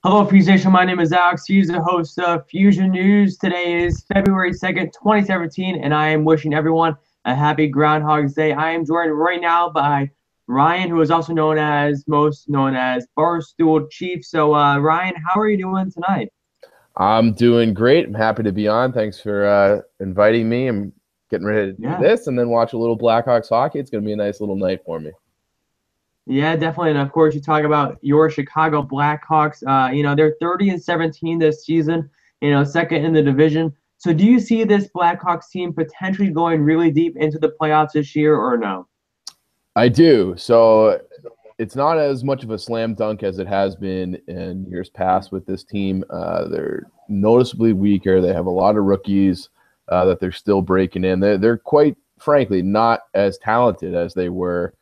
Hello, Feuzion. My name is Alex. He's the host of Feuzion News. Today is February 2nd, 2017, and I am wishing everyone a happy Groundhog's Day. I am joined right now by Ryan, who is also most known as Barstool Chief. So, Ryan, how are you doing tonight? I'm doing great. I'm happy to be on. Thanks for inviting me. I'm getting ready to do Yeah. this and then watch a little Blackhawks hockey. It's going to be a nice little night for me. Yeah, definitely. And of course, you talk about your Chicago Blackhawks. They're 30 and 17 this season, second in the division. So do you see this Blackhawks team potentially going really deep into the playoffs this year or no? I do. So it's not as much of a slam dunk as it has been in years past with this team. They're noticeably weaker. They have a lot of rookies that they're still breaking in. They're quite frankly not as talented as they were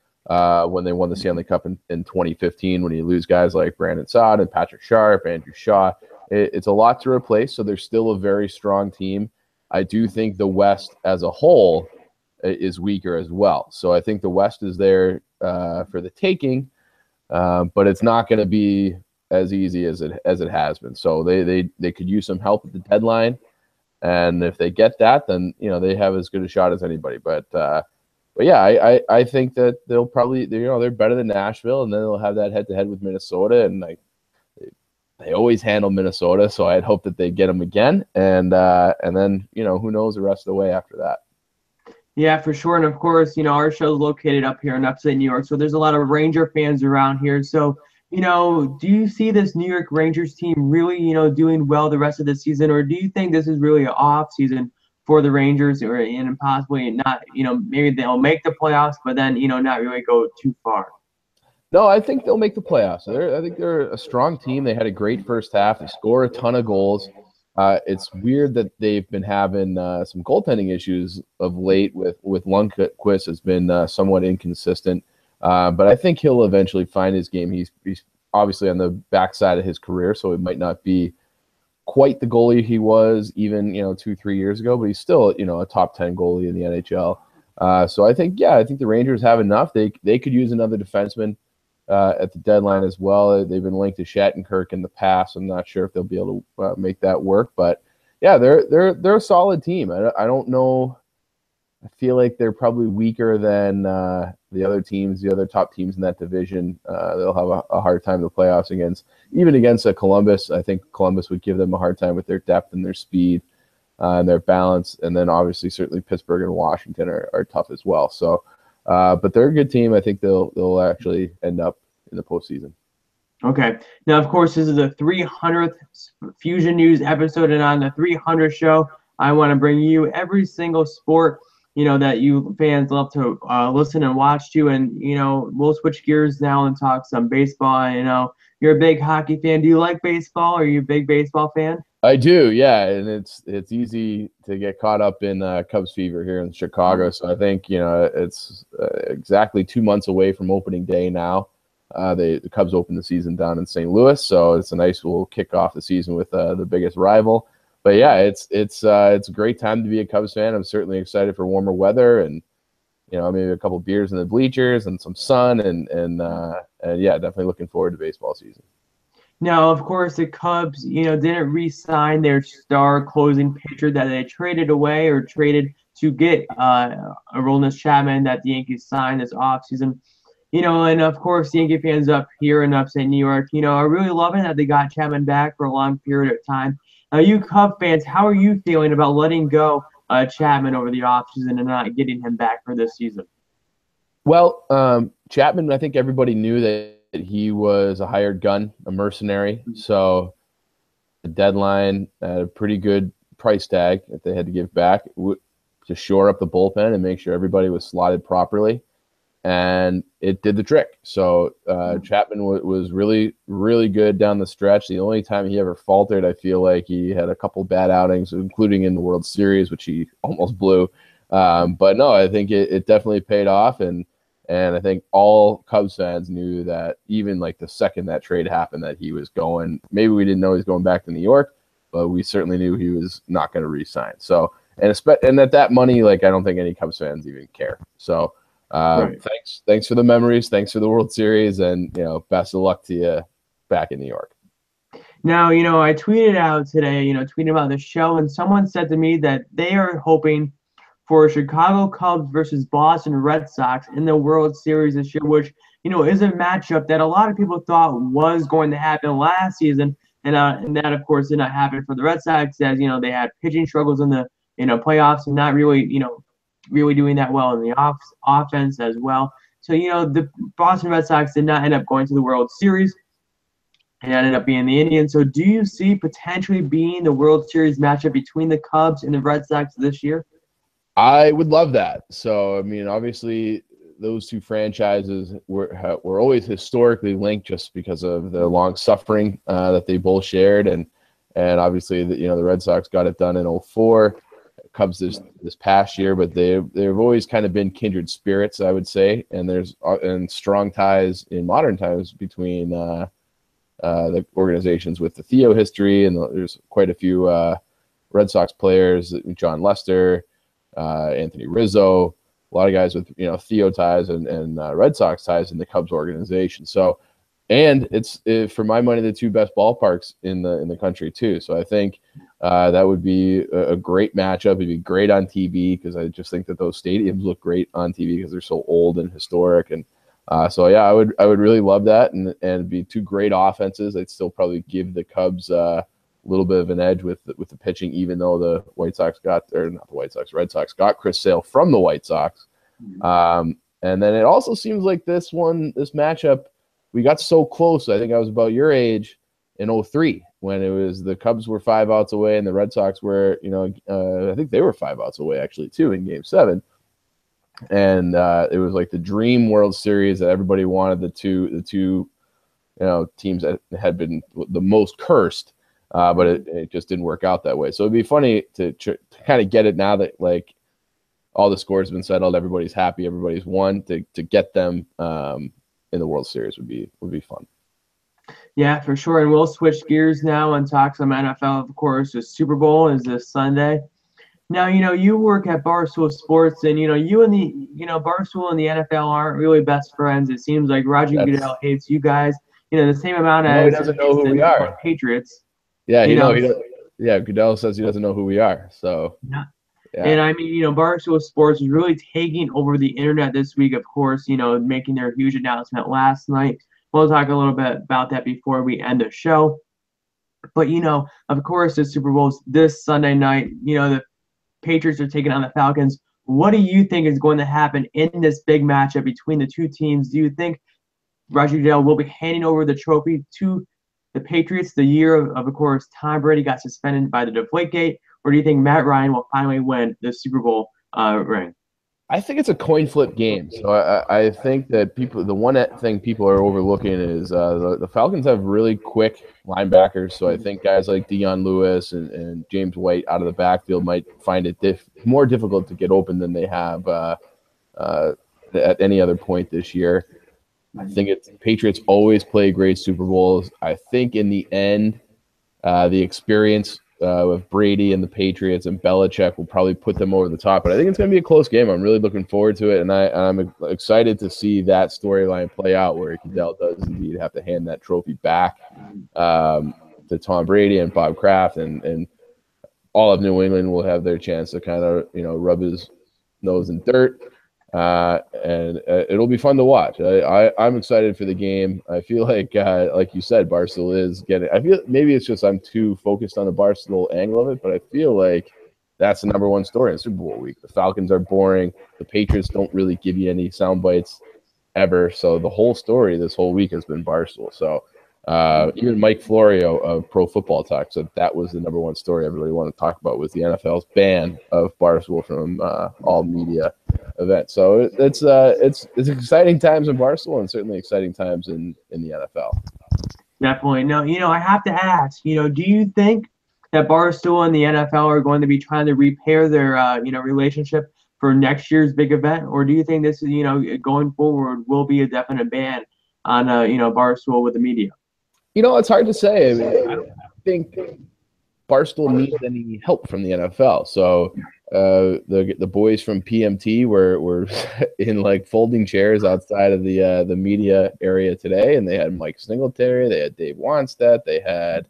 when they won the Stanley Cup in 2015, when you lose guys like Brandon Saad and Patrick Sharp, Andrew Shaw. It's a lot to replace, so they're still a very strong team. I do think the West as a whole is weaker as well. So I think the West is there for the taking, but it's not going to be as easy as it has been. So they could use some help at the deadline, and if they get that, then they have as good a shot as anybody. But yeah, I think that they'll probably they're better than Nashville, and then they'll have that head to head with Minnesota, and they always handle Minnesota, so I'd hope that they get them again, and then who knows the rest of the way after that. Yeah, for sure. And of course, our show is located up here in upstate New York. So there's a lot of Ranger fans around here. So, do you see this New York Rangers team really, doing well the rest of the season? Or do you think this is really an off season for the Rangers or and possibly not, maybe they'll make the playoffs, but then, not really go too far? No, I think they'll make the playoffs. I think they're a strong team. They had a great first half. They score a ton of goals. It's weird that they've been having some goaltending issues of late. With Lundqvist has been somewhat inconsistent, but I think he'll eventually find his game. He's obviously on the backside of his career, so it might not be quite the goalie he was even 2-3 years ago, but he's still a top 10 goalie in the NHL. So I think the Rangers have enough. They could use another defenseman at the deadline as well. They've been linked to Shattenkirk in the past. I'm not sure if they'll be able to make that work, but yeah, they're a solid team. I don't know. I feel like they're probably weaker than the other teams, the other top teams in that division. They'll have a hard time in the playoffs even against a Columbus. I think Columbus would give them a hard time with their depth and their speed and their balance. And then obviously, certainly Pittsburgh and Washington are tough as well. So, but they're a good team. I think they'll actually end up in the postseason. Okay. Now, of course, this is the 300th Fusion News episode, and on the 300th show, I want to bring you every single sport, that you fans love to listen and watch to. And, we'll switch gears now and talk some baseball. You're a big hockey fan. Do you like baseball? Are you a big baseball fan? I do, yeah, and it's easy to get caught up in Cubs fever here in Chicago. So I think it's exactly 2 months away from opening day now. The Cubs open the season down in St. Louis, so it's a nice little kick off the season with the biggest rival. But yeah, it's a great time to be a Cubs fan. I'm certainly excited for warmer weather and maybe a couple beers in the bleachers and some sun and yeah, definitely looking forward to baseball season. Now, of course, the Cubs, didn't re-sign their star closing pitcher that they traded away or traded to get Aroldis Chapman that the Yankees signed this offseason. And of course, Yankee fans up here in upstate New York, are really loving that they got Chapman back for a long period of time. You Cub fans, how are you feeling about letting go Chapman over the offseason and not getting him back for this season? Well, Chapman, I think everybody knew that he was a hired gun, a mercenary. So the deadline at a pretty good price tag that they had to give back to shore up the bullpen and make sure everybody was slotted properly. And it did the trick. So Chapman was really, really good down the stretch. The only time he ever faltered, I feel like he had a couple bad outings, including in the World Series, which he almost blew. But no, I think it definitely paid off. And I think all Cubs fans knew that even like the second that trade happened that he was going. Maybe we didn't know he was going back to New York, but we certainly knew he was not going to re-sign. So and at that money, like I don't think any Cubs fans even care. So Right. thanks for the memories, thanks for the World Series, and best of luck to you back in New York. Now, I tweeted out today, tweeting about the show, and someone said to me that they are hoping for Chicago Cubs versus Boston Red Sox in the World Series this year, which, is a matchup that a lot of people thought was going to happen last season. And that, of course, did not happen for the Red Sox, as, they had pitching struggles in the, playoffs and not really, really doing that well in the offense as well. So, the Boston Red Sox did not end up going to the World Series. It ended up being the Indians. So do you see potentially being the World Series matchup between the Cubs and the Red Sox this year? I would love that. So, I mean, obviously, those two franchises were always historically linked just because of the long suffering that they both shared, and obviously, the Red Sox got it done in 2004, Cubs this past year, but they've always kind of been kindred spirits, I would say, and there's strong ties in modern times between the organizations with the Theo history, and there's quite a few Red Sox players, John Lester, Anthony Rizzo, a lot of guys with Theo ties and Red Sox ties in the Cubs organization. So, and it's for my money the two best ballparks in the country too. So I think that would be a great matchup. It'd be great on TV because I just think that those stadiums look great on TV because they're so old and historic. And so yeah, I would really love that, and it'd be two great offenses. I'd still probably give the Cubs a little bit of an edge with the pitching, even though the Red Sox got Chris Sale from the White Sox. And then it also seems like this matchup, we got so close. I think I was about your age in 2003 when it was the Cubs were 5 outs away and the Red Sox were, I think they were 5 outs away actually too in Game 7. And it was like the dream World Series that everybody wanted. The two teams that had been the most cursed. But it just didn't work out that way. So it'd be funny to kind of get it now that like all the scores have been settled, everybody's happy, everybody's won. To get them in the World Series would be fun. Yeah, for sure. And we'll switch gears now and talk some NFL. Of course, the Super Bowl is this Sunday. Now, you work at Barstool Sports, and you and the Barstool and the NFL aren't really best friends. It seems like Roger Goodell hates you guys, the same amount as he doesn't know who we are. Patriots. Yeah, Goodell says he doesn't know who we are. So, yeah. And I mean, Barstool Sports is really taking over the internet this week, of course, making their huge announcement last night. We'll talk a little bit about that before we end the show. But, of course, the Super Bowl's this Sunday night. The Patriots are taking on the Falcons. What do you think is going to happen in this big matchup between the two teams? Do you think Roger Goodell will be handing over the trophy to the Patriots the year of course, Tom Brady got suspended by the Deflategate, or do you think Matt Ryan will finally win the Super Bowl ring? I think it's a coin flip game. So I think that the one thing people are overlooking is the Falcons have really quick linebackers. So I think guys like Dion Lewis and James White out of the backfield might find it more difficult to get open than they have at any other point this year. I think Patriots always play great Super Bowls. I think in the end, the experience of Brady and the Patriots and Belichick will probably put them over the top. But I think it's going to be a close game. I'm really looking forward to it, and I'm excited to see that storyline play out where Goodell does indeed have to hand that trophy back to Tom Brady and Bob Kraft, and all of New England will have their chance to kind of rub his nose in dirt. And it'll be fun to watch. I'm excited for the game. I feel like you said, Barstool is getting. I feel maybe it's just I'm too focused on the Barstool angle of it, but I feel like that's the number one story in Super Bowl week. The Falcons are boring. The Patriots don't really give you any sound bites ever. So the whole story this whole week has been Barstool. So even Mike Florio of Pro Football Talk said that was the number one story everybody wanted to talk about, was the NFL's ban of Barstool from all media events. So it's exciting times in Barstool and certainly exciting times in the NFL. Definitely. No, I have to ask, do you think that Barstool and the NFL are going to be trying to repair their relationship for next year's big event, or do you think this is going forward will be a definite ban on Barstool with the media? It's hard to say. I mean, I don't think Barstool needs any help from the NFL. So the boys from PMT were in like folding chairs outside of the media area today, and they had Mike Singletary, they had Dave Wanstead, they had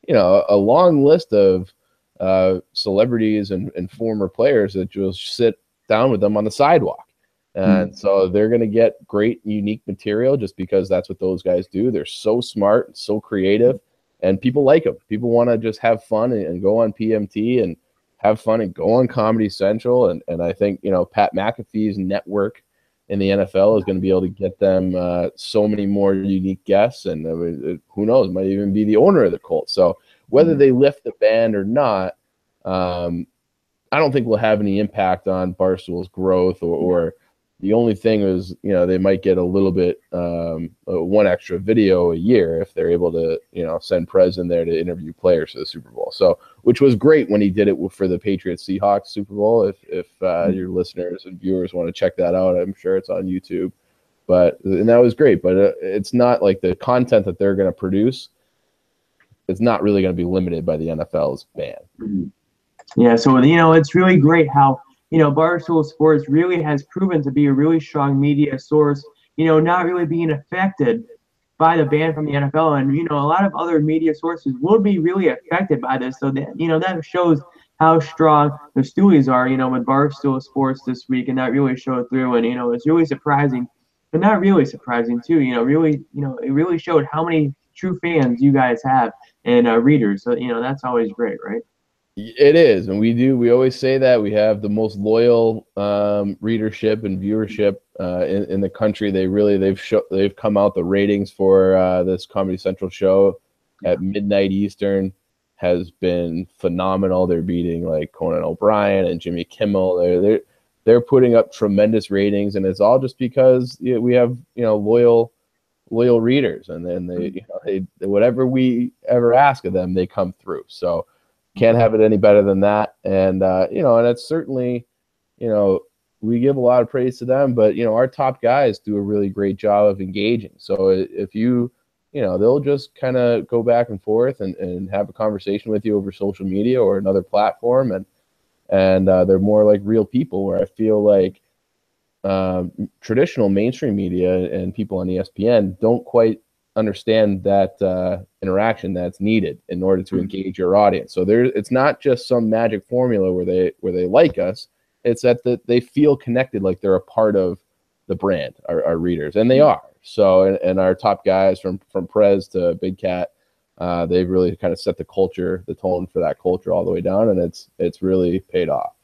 a long list of celebrities and former players that will sit down with them on the sidewalk. And so they're going to get great, unique material just because that's what those guys do. They're so smart, so creative, and people like them. People want to just have fun and go on PMT and have fun and go on Comedy Central. And I think, Pat McAfee's network in the NFL is going to be able to get them so many more unique guests. And who knows, might even be the owner of the Colts. So whether they lift the ban or not, I don't think will have any impact on Barstool's growth or the only thing is, they might get a little bit, one extra video a year if they're able to, send Prez in there to interview players for the Super Bowl. So, which was great when he did it for the Patriots Seahawks Super Bowl. If your listeners and viewers want to check that out, I'm sure it's on YouTube. And that was great. But it's not like the content that they're going to produce. It's not really going to be limited by the NFL's ban. Yeah. So, it's really great how, Barstool Sports really has proven to be a really strong media source, not really being affected by the ban from the NFL. And, a lot of other media sources will be really affected by this. So, that shows how strong the Stoolies are, with Barstool Sports this week. And that really showed through. And, it's really surprising, but not really surprising, too. Really, it really showed how many true fans you guys have and readers. So, that's always great, right? It is, and we always say that we have the most loyal readership and viewership in the country. They've come out, the ratings for this Comedy Central show at midnight Eastern has been phenomenal. They're beating like Conan O'Brien and Jimmy Kimmel. They're putting up tremendous ratings, and it's all just because we have loyal readers, and then they whatever we ever ask of them, they come through. So. Can't have it any better than that. And, and it's certainly, we give a lot of praise to them, but, our top guys do a really great job of engaging. So if they'll just kind of go back and forth and have a conversation with you over social media or another platform. And they're more like real people, where I feel like traditional mainstream media and people on ESPN don't quite understand that interaction that's needed in order to engage your audience. So it's not just some magic formula where they like us. It's that they feel connected, like they're a part of the brand, our readers, and they are. So and our top guys from Prez to Big Cat, they've really kind of set the tone for that culture all the way down, and it's really paid off.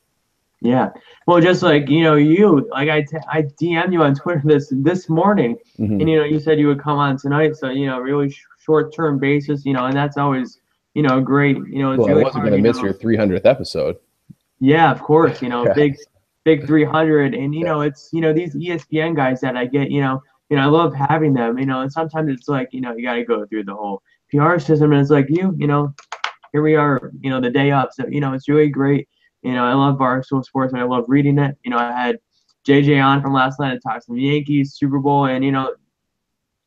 Yeah. Well, just like, like I DM'd you on Twitter this morning, and, you said you would come on tonight. So, really short-term basis, and that's always, great. It's well, really I wasn't going to miss your 300th episode. Yeah, of course, big 300. And, it's, these ESPN guys that I get, I love having them, and sometimes it's like, you got to go through the whole PR system. And it's like, here we are, the day up. So, it's really great. I love Barstool Sports, and I love reading it. I had JJ on from last night to talk some Yankees, Super Bowl, and, now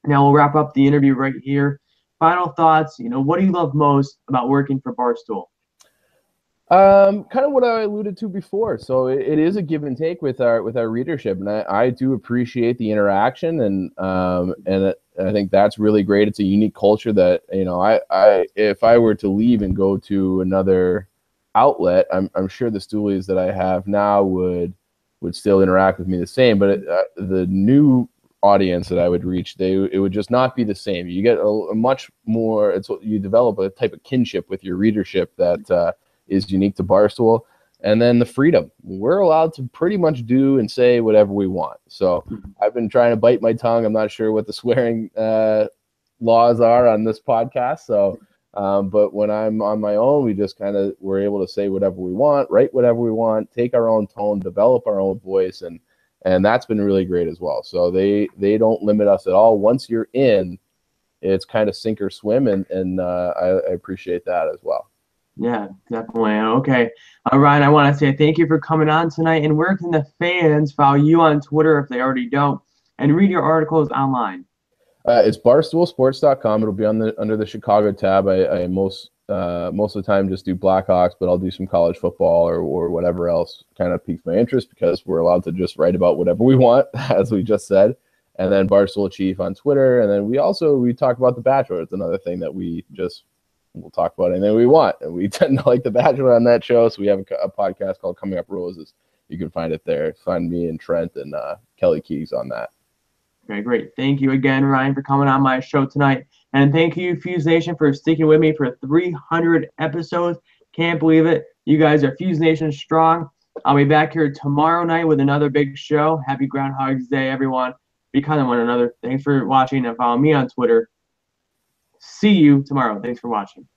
we'll wrap up the interview right here. Final thoughts, what do you love most about working for Barstool? Kind of what I alluded to before. So it is a give and take with our readership, and I do appreciate the interaction, and I think that's really great. It's a unique culture that, I if I were to leave and go to another outlet, I'm sure the Stoolies that I have now would still interact with me the same, but the new audience that I would reach, it would just not be the same. You get a much more, you develop a type of kinship with your readership that is unique to Barstool. And then the freedom, we're allowed to pretty much do and say whatever we want. So I've been trying to bite my tongue. I'm not sure what the swearing laws are on this podcast. So but when I'm on my own, we just we're able to say whatever we want, write whatever we want, take our own tone, develop our own voice, and that's been really great as well. So they don't limit us at all. Once you're in, it's kind of sink or swim, and I appreciate that as well. Yeah, definitely. Okay, Ryan, I want to say thank you for coming on tonight. And where can the fans follow you on Twitter if they already don't, and read your articles online? It's barstoolsports.com. It'll be under the Chicago tab. I most of the time just do Blackhawks, but I'll do some college football or whatever else kind of piques my interest, because we're allowed to just write about whatever we want, as we just said. And then Barstool Chief on Twitter. And then we talk about The Bachelor. It's another thing that we just we'll talk about anything we want. And we tend to like The Bachelor on that show, so we have a podcast called Coming Up Roses. You can find it there. Find me and Trent and Kelly Keys on that. Okay, great. Thank you again, Ryan, for coming on my show tonight. And thank you, Fuse Nation, for sticking with me for 300 episodes. Can't believe it. You guys are Fuse Nation strong. I'll be back here tomorrow night with another big show. Happy Groundhog's Day, everyone. Be kind to one another. Thanks for watching, and follow me on Twitter. See you tomorrow. Thanks for watching.